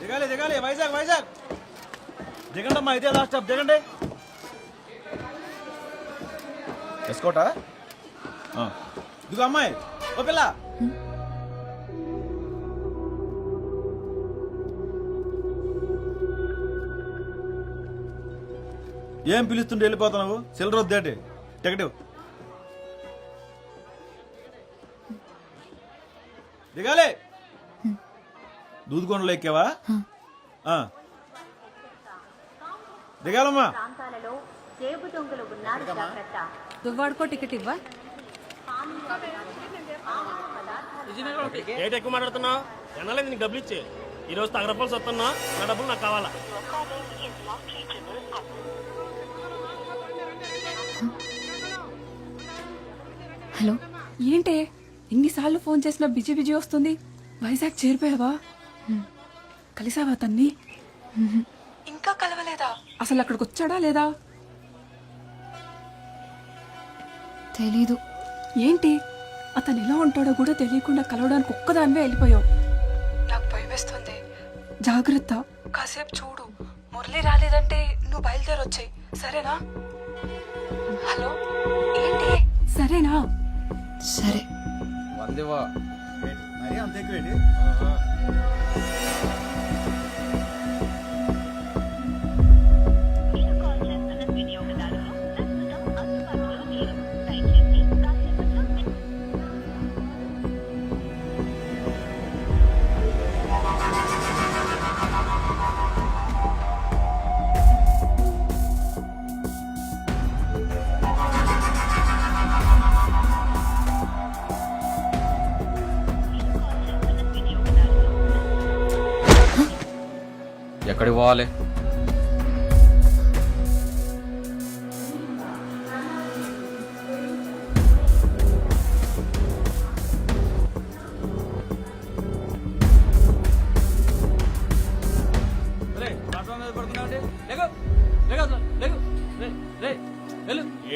దిగాలి దిగాలి వైజాగ్ వైజాగ్ దిగండి అమ్మా, ఇదే లాస్ట్ స్టాప్, దిగండి. ఎస్కోటా ఇదిగో అమ్మాయి, ఓ పిల్ల. ఏం పిలుస్తుంటే వెళ్ళిపోతున్నావు? సిల్లర్ వద్దేటి, టికెట్ దిగాలి. దూదుకొండలో ఎక్కావా? దిగాలమ్మా. దువ్వాడుకో టికెట్ ఇవ్వా. ఏంటి ఎక్కువ మాట్లాడుతున్నావు? ఎన్నాలేదు నీకు డబ్బులు ఇచ్చే. ఈ రోజు తగ రూపాయలు వస్తున్నా, నా డబ్బులు నాకు కావాలా. హలో, ఏంటే ఎన్నిసార్లు ఫోన్ చేసినా బిజీ బిజీ వస్తుంది? వైజాగ్ చేరిపోయావా? కలిసావా తన్ని? ఇంకా కలవలేదా? అసలు అక్కడికి వచ్చాడా లేదా? తెలీదు. ఏంటి, అతను ఎలా ఉంటాడో కూడా తెలియకుండా కలవడానికి ఒక్కదానివే వెళ్ళిపోయావు. నాకు భయమేస్తుంది. జాగ్రత్త. కాసేపు చూడు, మురళి రాలేదంటే నువ్వు బయలుదేరొచ్చాయి, సరేనా? హలో, ఏంటి? సరేనా? సరే. మరి అంత ఎక్కువేంటి? ఎక్కడికి పోవాలి?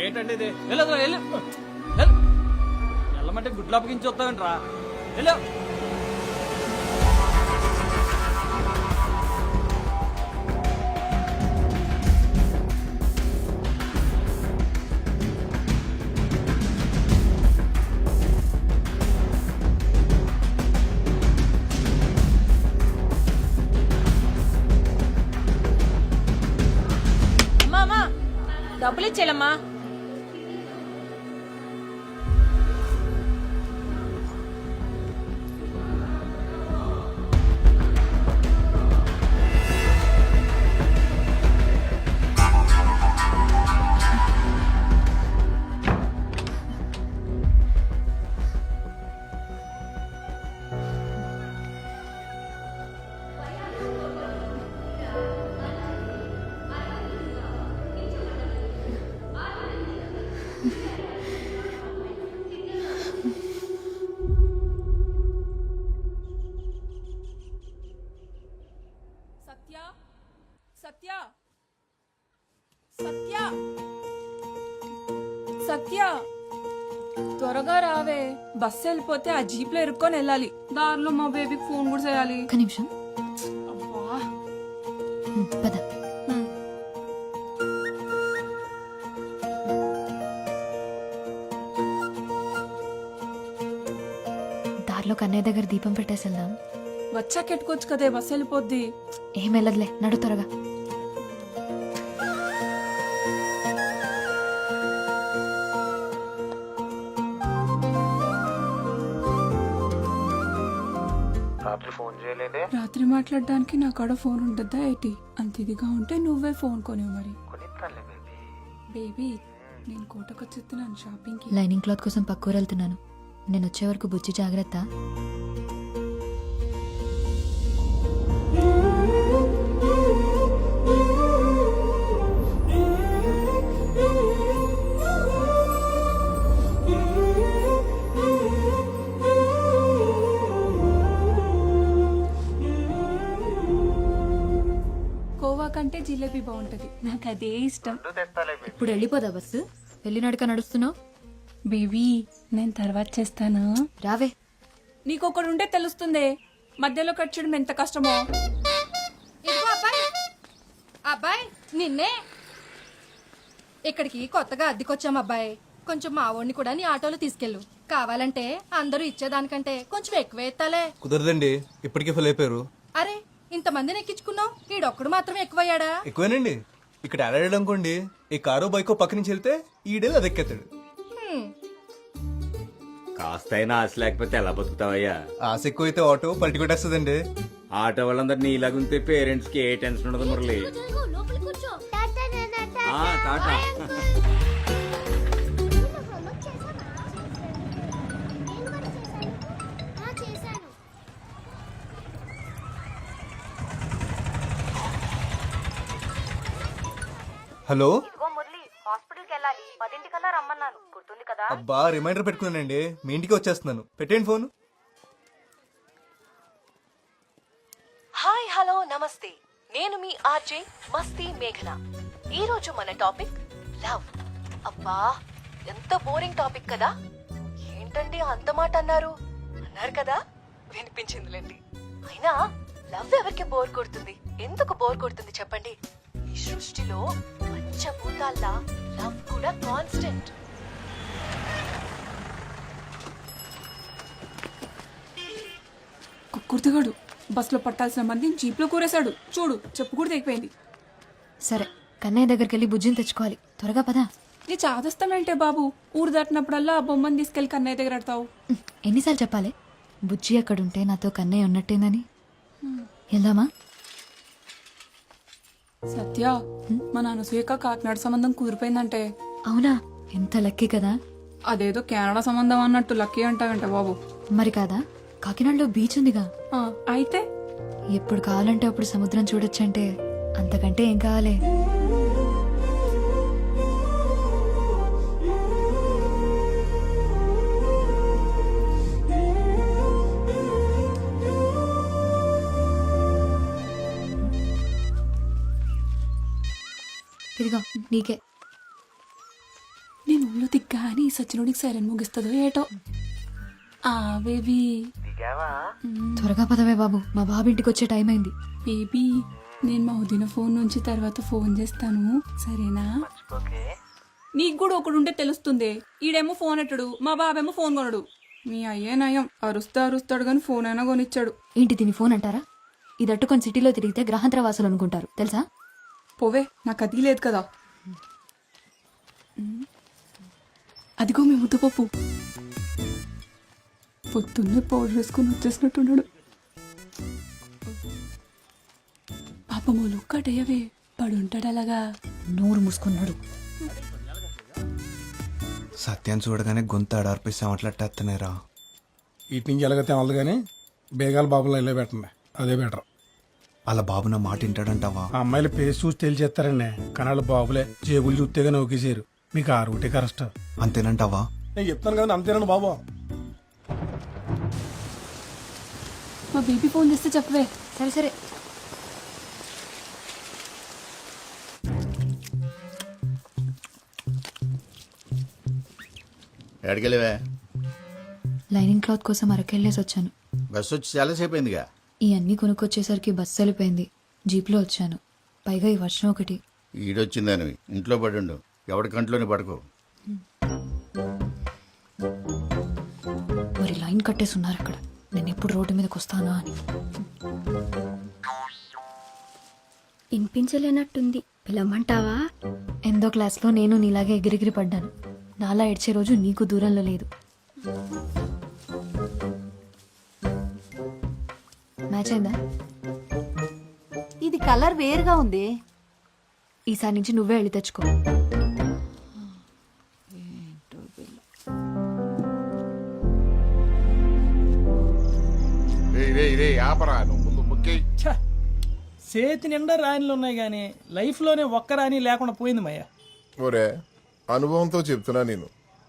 ఏంటండి ఇది? వెళ్ళమంటే గుడ్లు అప్పగించి వస్తావేంట్రా? వెళ్ళు. డబ్బులు ఇచ్చేలమ్మా. సత్య సత్య సత్య, త్వరగా రావే. బస్సు వెళ్ళిపోతే ఆ జీప్ లో ఇరుక్కొని వెళ్ళాలి. దారిలో మా బేబీకి ఫోన్ కూడా చేయాలి. ఒక్క నిమిషం. అబ్బా, పద. దారిలో కన్నయ్య దగ్గర దీపం పెట్టేసి వెళ్దాం. వచ్చాక ఎట్టుకోవచ్చు కదే, బస్సు వెళ్ళిపోద్ది. ఏం వెళ్ళదులే, నడు త్వరగా. రాత్రి మాట్లాడడానికి నా కాడ ఫోన్ ఉంటుందా ఏంటి? అంత ఇదిగా ఉంటే నువ్వే ఫోన్ కొనివ్వు మరి. బేబీ, నేను కోటకొచ్చేస్తున్నాను షాపింగ్ కి. లైనింగ్ క్లాత్ కోసం పక్కూరు వెళ్తున్నాను. నేను వచ్చే వరకు బుజ్జి జాగ్రత్త. కోవా కంటే జిలేబీ బాగుంటది, నాకు అదే ఇష్టం. ఇప్పుడు వెళ్ళిపోదా బస్సు? వెళ్ళినడుక నడుస్తున్నావు. బేబీ, నేను తర్వాత చేస్తాను, రావే. నీకొకడు ఉంటే తెలుస్తుంది మధ్యలో కట్ చేయడం ఎంత కష్టమో. అబ్బాయి నిన్నే ఇక్కడికి కొత్తగా అద్దెకొచ్చాం అబ్బాయి. కొంచెం మా వాడిని కూడా నీ ఆటోలో తీసుకెళ్ళు. కావాలంటే అందరూ ఇచ్చేదానికంటే కొంచెం ఎక్కువ ఎత్తాలే. కుదరదండి, ఇప్పటికే ఫుల్ అయిపోయారు. అరే ఇంతమందిని ఎక్కించుకున్నావు, ఈడొక్కడు మాత్రం ఎక్కువయ్యాడా? ఎక్కువేనండి. ఇక్కడ ఆడాడు అనుకోండి, ఈ కారో బైకో పక్క నుంచి వెళ్తే ఈడేళ్ళు అది ఎక్కేస్తాడు. కాస్తైనా ఆశ లేకపోతే ఎలా బతుకుతావయ్యా? ఆశ ఎక్కువైతే ఆటో పల్టి కొట్టేస్తుందండి. ఆటో వాళ్ళందరినీ ఇలాగుంటే పేరెంట్స్ కి ఏ టెన్షన్ ఉండదు మురళి. ఆ, టాటా. హలో, మురళి హాస్పిటల్కి వెళ్ళాలి, 10 రమ్మన్నాను, గుర్తుంది కదా? అబ్బా రిమైండర్ పెట్టుకున్నానండి. మీ ఇంటికి వచ్చేస్తున్నాను. పెట్టేయండి ఫోన్. హాయ్ హలో నమస్తే, నేను మీ ఆర్జే మస్తీ మేఘన. ఈ రోజు మన టాపిక్ లవ్. అబ్బా ఎంత బోరింగ్ టాపిక్ కదా. ఏంటండి అంత మాట అన్నారు కదా, వినిపించిందిలేండి. అయినా లవ్ ఎవరికి బోర్ కొడుతుంది? ఎందుకు బోర్ కొడుతుంది చెప్పండి? ఈ సృష్టిలో పంచభూతాల్లా లవ్ కూడా కాన్స్టెంట్. కుర్తిగాడు బస్సులో పట్టాల్సిన మంది జీప్లో కూరేశాడు. చూడు, చెప్పు కూడా తెగిపోయింది. సరే, కన్నయ్య దగ్గరికి వెళ్ళి బుజ్జిని తెచ్చుకోవాలి. త్వరగా పదా. నీ చాదస్తామేంటే బాబు? ఊరు దాటినప్పుడల్లా ఆ బొమ్మని తీసుకెళ్లి కన్నయ్య దగ్గర ఆడతావు. ఎన్నిసార్లు చెప్పాలి బుజ్జి అక్కడుంటే నాతో కన్నయ్య ఉన్నట్టేందని? వెళ్దామా? సత్య, మా నాన్న సూయక కాకినాడ సంబంధం కుదిరిపోయిందంటే. అవునా? ఎంత లక్కీ కదా. అదేదో కెనడా సంబంధం అన్నట్టు లక్కీ అంటావంట బాబు. మరి కాదా, కాకినాడలో బీచ్ ఉందిగా. అయితే ఎప్పుడు కావాలంటే అప్పుడు సముద్రం చూడొచ్చంటే అంతకంటే ఏం కావాలి? ఇదిగో నీకే. నేను ఊళ్ళో దిగ్గా అని సచ్చినోడికి సైరన్ ముగిస్తుందో ఏటో. ఆ బేబీ, త్వరగా పదవే బాబు, మా బాబు ఇంటికి వచ్చే టైం అయింది. బేబీ నేను మా వదిన ఫోన్ నుంచి తర్వాత ఫోన్ చేస్తాను, సరేనా? నీకు కూడా ఒకడు ఉంటే తెలుస్తుంది. ఈడేమో ఫోన్ ఎట్టడు, మా బాబేమో ఫోన్ కొనడు. మీ అయ్యే నయం, అరుస్తాడు కానీ ఫోన్ అయినా కొనిచ్చాడు. ఏంటి దీని ఫోన్ అంటారా? ఇది అట్టుకొని సిటీలో తిరిగితే గ్రహాంతర వాసులు అనుకుంటారు తెలుసా? పోవే, నాకు అది లేదు కదా. అదిగో మీ ముద్దపప్పు పొద్దున్నే పౌడర్ వేసుకుని వచ్చేసినట్టున్నాడు. పాపమోలు కటయ్యవే, పడుంటాడు అలాగా. నోరు మూసుకున్నాడు. సత్యాన్ని చూడగానే గొంతు ఆడార్పిస్తే మాట్లాడేస్తున్నారా? ఇటు నుంచి ఎలాగైతే అవ్వదు కానీ బేగాల బాబులో వెళ్ళే పెట్టండి, అదే బెటర్. అలా బాబు నా మాట వింటాడంటావా? ఆ అమ్మాయిల పేరు చూసి తెలిచేస్తారండి, కానీ వాళ్ళ బాబులే జేబులు చూస్తేగా నౌకేసారు. మీకు ఆ రూటే కరెక్ట్. అంతేనంటావా? నేను చెప్తాను కదా, అంతేనండి బాబు. మా బేబీ ఫోన్ చేస్తే చెప్పవే. సరే సరే. ఎక్కడికెళ్ళవే? లైనింగ్ క్లాత్ కోసం అరకెళ్ళేసి వచ్చాను. బస్సు వచ్చి చాలాసేపు అయిందిగా. ఈ అన్ని కొనుక్కొచ్చేసరికి బస్సు వెళ్ళిపోయింది. జీప్లో వచ్చాను, పైగా ఈ వర్షం ఒకటి. ఈడొచ్చిందని ఇంట్లో పడుండు, ఎవడి కంట్లోనే పడుకో. మరి లైన్ కట్టేసి ఉన్నారు అక్కడ, నేను ఎప్పుడు రోడ్డు మీదకి వస్తానా అని. వినిపించలేనట్టుంది, పిలవమంటావా? ఎందో క్లాస్లో నేను నీలాగే ఎగిరిగిరి పడ్డాను. నాలా ఏడ్చే రోజు నీకు దూరంలో లేదు. మ్యాచ్ అయిందా? ఇది కలర్ వేరుగా ఉంది. ఈసారి నుంచి నువ్వే వెళ్ళి తెచ్చుకో. చేతి నిండా రాణిలు ఉన్నాయి కానీ లైఫ్లోనే ఒక్క రాణి లేకుండా పోయింది మయ్య. ఒరే, అనుభవంతో చెప్తున్నా, నేను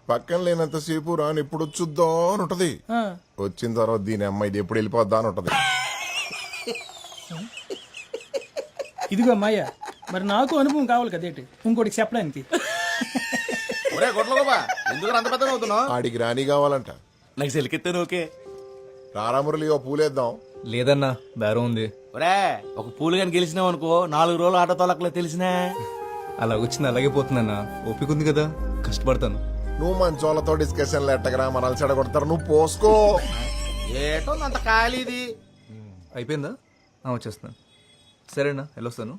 పక్కన లేనంతసేపు రాని ఎప్పుడు వచ్చుద్దా అని ఉంటది. వచ్చిన తర్వాత దీని అమ్మాయి ఇది ఎప్పుడు వెళ్ళిపోద్దా అని ఉంటది. ఇదిగో మాయ, మరి నాకు అనుభవం కావాలి కదేటి ఇంకోటికి చెప్పడానికి. ఆడికి రాణి కావాలంట. నాకు సెలికెత్తాను. ఓకే రారామురళి, ఓ పూలేద్దాం. లేదన్నా బేరం ఉంది. ఒరే ఒక పూలు కానీ గెలిచినావు అనుకో 4 రోజులు ఆటో తొలకలే తెలిసినా. అలా వచ్చింది అలాగే పోతుందన్నా. ఓపిక ఉంది కదా, కష్టపడతాను. నువ్వు మంచోళ్ళతో డిస్కషన్లు ఎట్టగరా మనల్ని చెడగొడతారు. నువ్వు పోసుకో. ఏటో అంత ఖాళీది. అయిపోయిందా? వచ్చేస్తాను. సరేనా, వెళ్ళొస్తాను.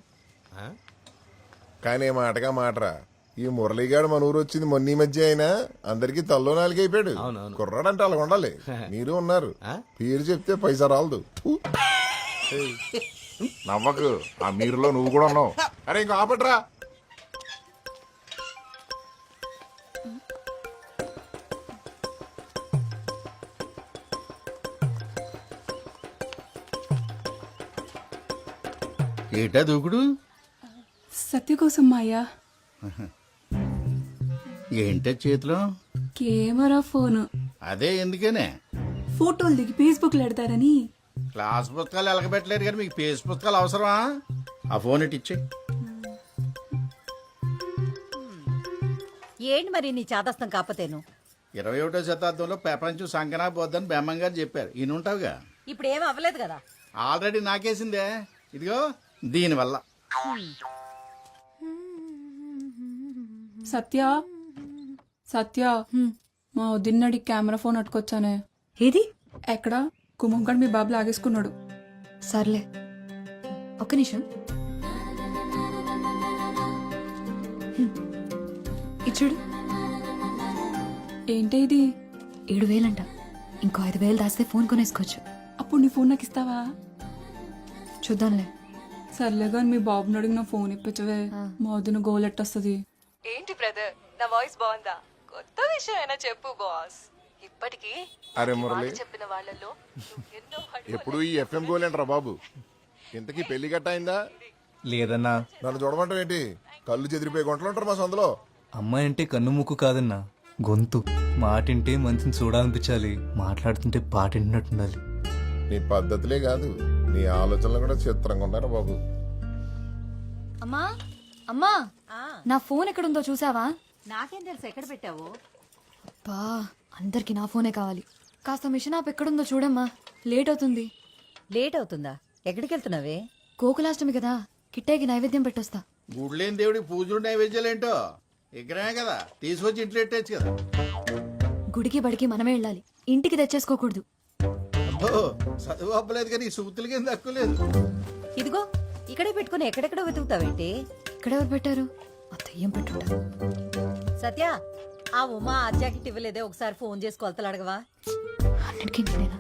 కానీ మాటగా మాటరా, ఈ మురళీగాడు మన ఊరు వచ్చింది మొన్న ఈ మధ్య అయినా అందరికి తల్లో నాలుగు అయిపోయాడు. కుర్రాడంటే అలా ఉండాలి. మీరు ఉన్నారు, పేరు చెప్తే పైసా రాలదు. నవ్వకు, ఆ మీరులో నువ్వు కూడా ఉన్నావు. అరే ఇంకో ఆపట్రా. ఏటా దూకుడు? సత్య కోసం మాయా. ఏంటో చేతిలో? Camera phone. అదే ఎందుకనే? ఫోటోలు దిగి ఫేస్బుక్ లో పెడతారని. క్లాస్ పుస్తకాలు ఎలకబెట్టలేరు కానీ మీకు పేస్ పుస్తకాలు అవసరమా? ఆ ఫోన్ ఇటు ఇచ్చే. ఏంటి మరి నీ చాదస్తం కాకపోతేను? 21వ శతాబ్దంలో ప్రపంచం సంకనా పోద్దని బెమ్మం గారు చెప్పారు. ఈయన ఉంటావుగా. ఇప్పుడు ఏం అవ్వలేదు కదా. ఆల్రెడీ నాకేసిందే. ఇదిగో దీనివల్ల. సత్య సత్య, మా వదిన్నడి కెమెరా ఫోన్ అట్టుకొచ్చానే. ఏది? ఎక్కడ? కుమంగడ్ మీ బాబు లాగేసుకున్నాడు. సర్లే, ఒక్క నిమిషం. ఇచ్చుడు. ఏంటి ఇది? 7,000 అంట. ఇంకో 5,000 దాస్తే ఫోన్ కొనేసుకోవచ్చు. అప్పుడు నీ ఫోన్ నాకు ఇస్తావా? చూద్దాంలే. సర్లే కానీ మీ బాబుని అడిగిన ఫోన్ ఇప్పించవే. మా వదిన గోల్ ఎట్టొస్తుంది. ఏంటి బ్రదర్, నా వాయిస్ బాగుందా? కొత్త విషయం అయినా చెప్పు బాస్. ఇప్పటికీ అరే మురళి, చెప్పిన వాళ్ళలో ఎన్నో ఎప్పుడు ఈ ఎఫ్ఎం గోలేంట్రా బాబు. ఇంతకీ పెళ్లి గట్ట అయిందా? లేదన్నా. నన్ను చూడమంటావు ఏంటి? కళ్ళు చెదిరిపోయి గుంటలు ఉంటారు మా సందులో. అమ్మాయి అంటే కన్ను ముక్కు కాదన్నా, గొంతు. మాటింటే మంచిని చూడాలనిపించాలి, మాట్లాడుతుంటే పాట వింటున్నట్టుండాలి. నీ పద్ధతులే కాదు, నీ ఆలోచనలు కూడా చిత్రంగా ఉన్నారా బాబు. అమ్మా అమ్మా, నా ఫోన్ ఎక్కడుందో చూసావా? నాకేం తెలుసు ఎక్కడ పెట్టావు? బా, అందరికి నా ఫోనే కావాలి. కాస్త మిషన్ ఆప్ ఎక్కడుందో చూడమ్మా, లేట్ అవుతుంది. లేట్ అవుతుందా? ఎక్కడికి వెళ్తున్నావే? గోకులాష్టమి కదా, కిట్టేకి నైవేద్యం పెట్టొస్తా. గుడ్లేని దేవుడికి పూజలు నైవేద్యాలేంటో ఇక్కడే కదా, తీసుకొచ్చి ఇంట్లో పెట్టచ్చు కదా. గుడికి బడికి మనమే వెళ్ళాలి, ఇంటికి తెచ్చేసుకోకూడదు. అబ్బో, చదువు అప్పలేదు కానీ సూతులకి ఏం తక్కువ లేదు. ఇదిగో ఇక్కడే పెట్టుకుని ఎక్కడెక్కడ వెతుకుతావేంటి? ఇక్కడెవరు పెట్టారు? ఆ దెయ్యం పెట్టుంటారు. సత్య, ఆ ఉమా ఆ జాకెట్ ఇవ్వలేదే, ఒకసారి ఫోన్ చేసి కొలతలు అడగవా? అన్నిటికీ నేనేనా?